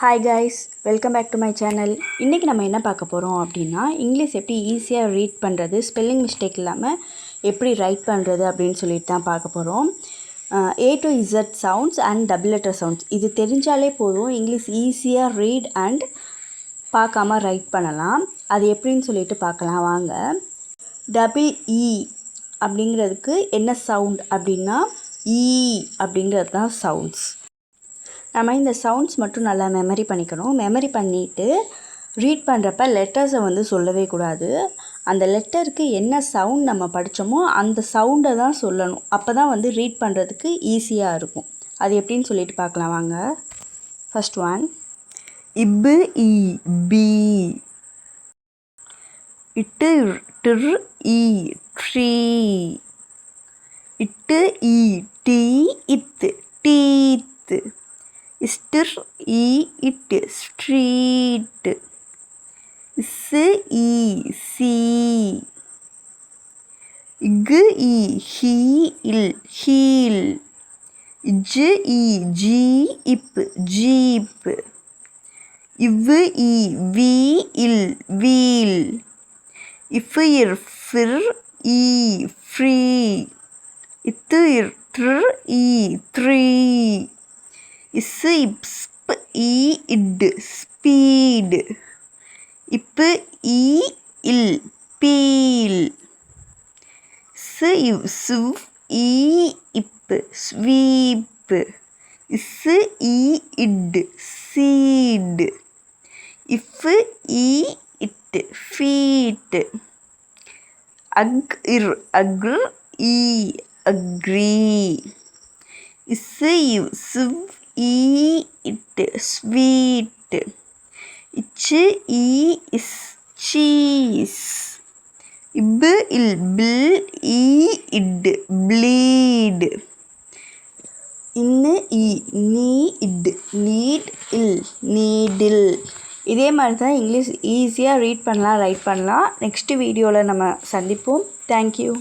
Hi guys, welcome back to my channel. இன்றைக்கி நம்ம என்ன பார்க்க போகிறோம் அப்படின்னா இங்கிலீஷ் எப்படி ஈஸியாக ரீட் பண்ணுறது, ஸ்பெல்லிங் மிஸ்டேக் இல்லாமல் எப்படி ரைட் பண்ணுறது அப்படின்னு சொல்லிட்டு தான் பார்க்க போகிறோம். A to Z sounds and double letter sounds இது தெரிஞ்சாலே போதும் இங்கிலீஷ் ஈஸியாக ரீட் அண்ட் பார்க்காம ரைட் பண்ணலாம். அது எப்படின்னு சொல்லிட்டு பார்க்கலாம் வாங்க. டபுள் இ அப்படிங்கிறதுக்கு என்ன சவுண்ட் அப்படின்னா ஈ அப்படிங்கிறது தான் சவுண்ட்ஸ். நம்ம இந்த சவுண்ட்ஸ் மட்டும் நல்லா மெமரி பண்ணிக்கணும். மெமரி பண்ணிவிட்டு ரீட் பண்ணுறப்ப லெட்டர்ஸை வந்து சொல்லவே கூடாது. அந்த லெட்டருக்கு என்ன சவுண்ட் நம்ம படித்தோமோ அந்த சவுண்டை தான் சொல்லணும். அப்போ தான் வந்து ரீட் பண்ணுறதுக்கு ஈஸியாக இருக்கும். அது எப்படின்னு சொல்லிட்டு பார்க்கலாம் வாங்க. ஃபர்ஸ்ட் ஒன் இப்பு இ பி, இட்டு டிர் இ ட்ரீ, இட்டு இ டி இத்து டீத்து, ஸ்டிர் இ இட்டு ஸ்ட்ரீட், இஸ்ஸு இ சி, இக்கு இ ஹீ இல் ஹீல், இஜ்ஜு இ ஜி இப்பு ஜீப், இவ்வு இ வி இல் வீல், இஃபு இர் ஃபிர் இ ஃப்ரீ, இத்து இர் ட்ர் இ த்ரீ, இஸ்ஸு இப்ஸ்ப் இ இட் ஸ்பீடு, இப்பு இ இல் பீல், இஸ்ஸு இவ் சிவ் இ இப்பு ஸ்வீப்பு, இஸ்ஸு இ இட் சீடு, இஃப்பு இ இட்டு ஃபீட்டு, அக் இர் அக்ர் இ அக்ரீ, இஸ்ஸு இவ் சிவ் இ இட்டு ஸ்வீட், இச்சு இ இஸ் சீஸ், இப்பு இல் பில் இ இட் ப்ளீடு, இன்னு இ நீ இட் நீட் இல் நீடில். இதே மாதிரி தான் இங்கிலீஷ் ஈஸியாக ரீட் பண்ணலாம், ரைட் பண்ணலாம். நெக்ஸ்ட் வீடியோவில் நம்ம சந்திப்போம். தேங்க்யூ.